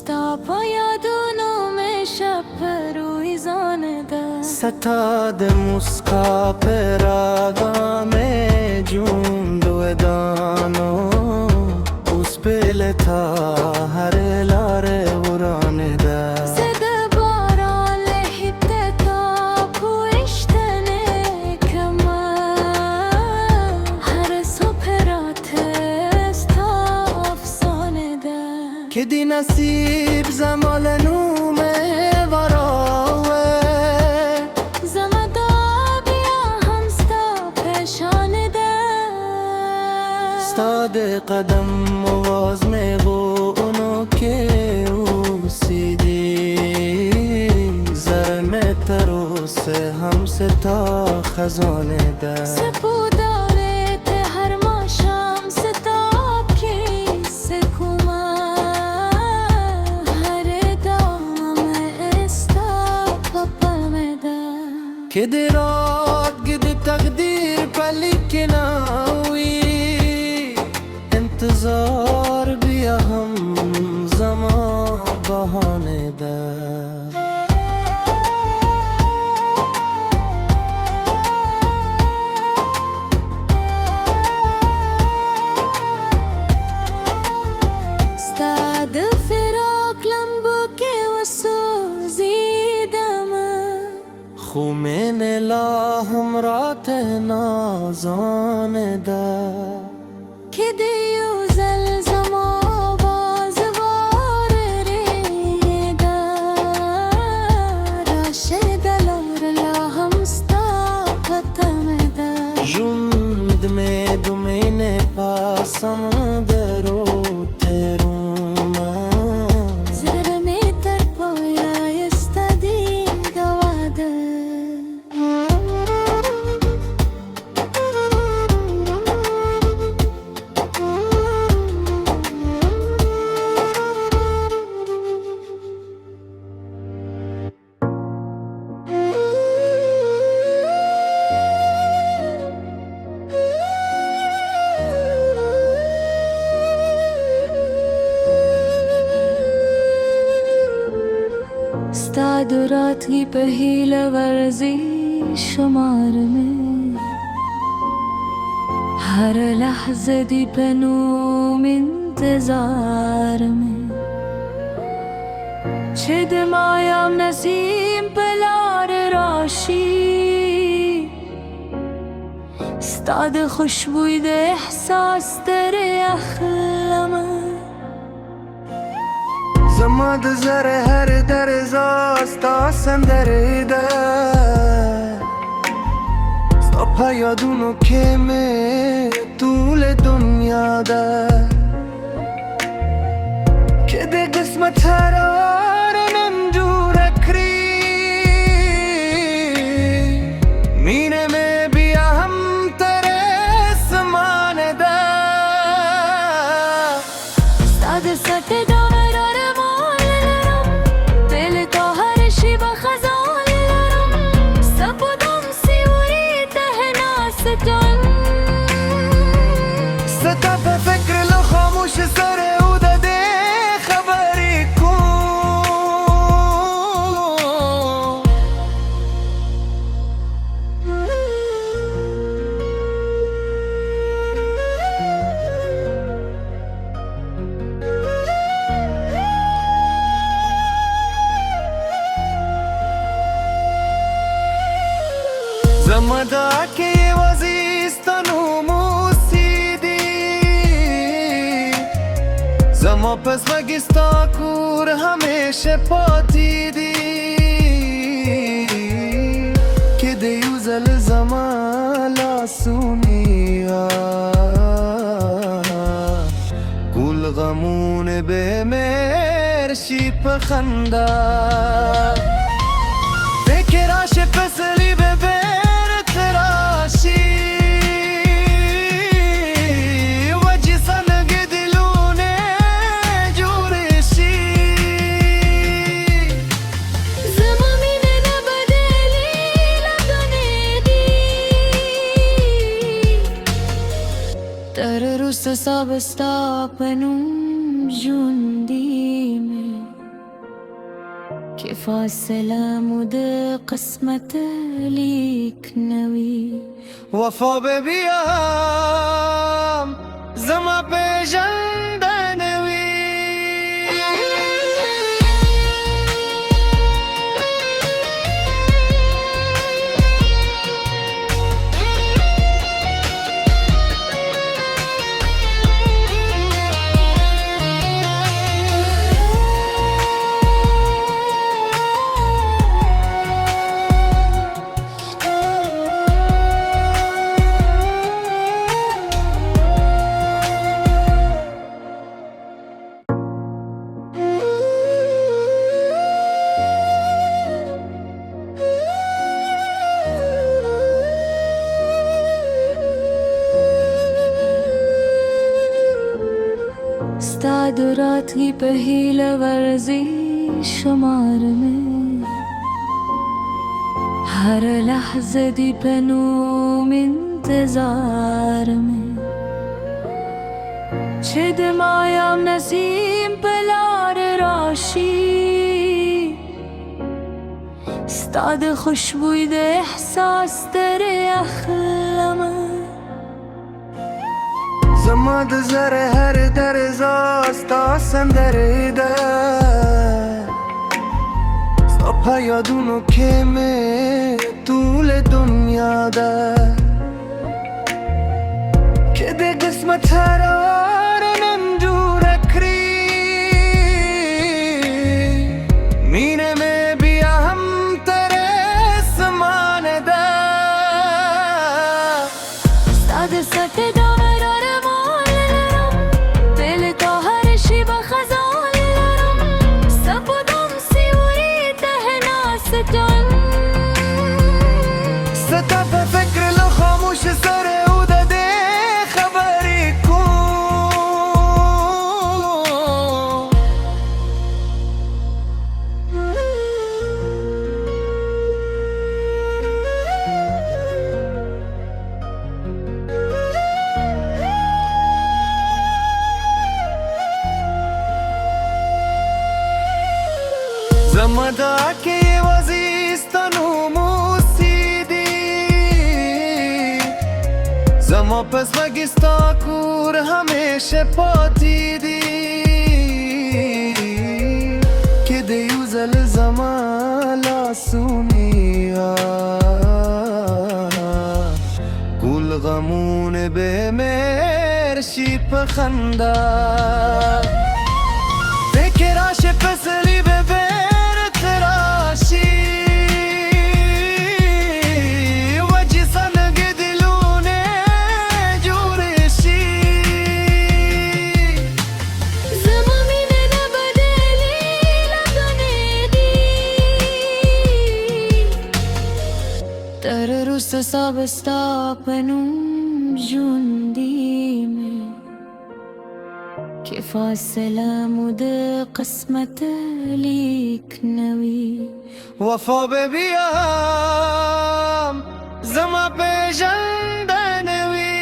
ستا پا یادونو में शब رویزانه ده ستاد مسکا پراغا में جون دویدانو उस पे था हर लारे उराने दा زده باران لحیته تا پوشتنه کمر هر صبح رات استا افسانه ده که دی نصیب زمال نومه وراوه زمدا بیا همستا پیشانه ده استاد قدم مواز में वो उनके उसीदी जर में तरो से हमसे تا खजाने दा سپوداره ته هر ما شام ستاب کی سکوما هر دام استا پپمدا که دی رات گد تقدیر پلی کناوی انتظار بیا هم زمان بهانه ده ستاد فراق لمبو که وسوزیدم خو من لا همرات نازانه ده که دیو زلزم آواز وار ریده راشد لور لا همستا پتمده جند में दुमेने पासम दरो तेरुमा زرمی تر پایا استادی گواده ستاد رات की पहला वर्जी शुमार में हर लहज़े दी पनूम इंतजार में छिद मायाम नसीम पलार राशी ستاد खुशबुई दे एहसास तेरे अखलम زماد زر هر در زاستا سندریده ستا پیادونو که می طول دنیا ده که ده قسمت هرار نمجور اکری مینه می بیا هم تره سمانه ده ستاد سٹ دامرار مالرم دل تا هر شیب خزان لرم سپودم سیوری تهنا ستان ستا په فکر لو خاموش سره او د دې خبرې کوم زمدا کې وزیستانو موسیدی زما پس وگستا کور همیشه پاتی دی که دیو زل زمان لاسونیا گل غمون به مرشی پخنده فکراش پسری به بر تراشی وجی سنگ دلونه جورشی زمامینه نبدلی لدنیدی تر روز سابستا پنوم جوندی में كيف السلام وده قسمة ليك نوي وفا ببیام زما پیژندنوی استاد راتلی په هیله ورزي شمار में हर लहज़े दी په نوم انتظار में چې د مایم نسیم په لار راشي ستا د خوشبوی د احساس ترې اخلمه زما د زره هر درزا ستا سندره ده ستا په یادونو کې مې ټول دنیا ده که د قسمت حرار نن جوړه کړي مینه مې بیا هم تر اسمانه ده ستا د سټې د ستا په فکر له خاموش سره او د دې خبرې کوم زما دا کې یوازې ستا نوم زما پس لگی ستا کور همیشه پاتی دی که دیو زل زما لاسونیا کل غمون به مرشی پخنده فکراش پسلی به بر تراشی تر روس سب ستا په نوم ژوندي مې کې فاصله مو د قسمت لیک نوي وفا ببیام زما پیژندنوی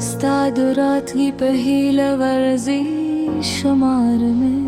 ستا د راتلی په هیله ورزي شمار में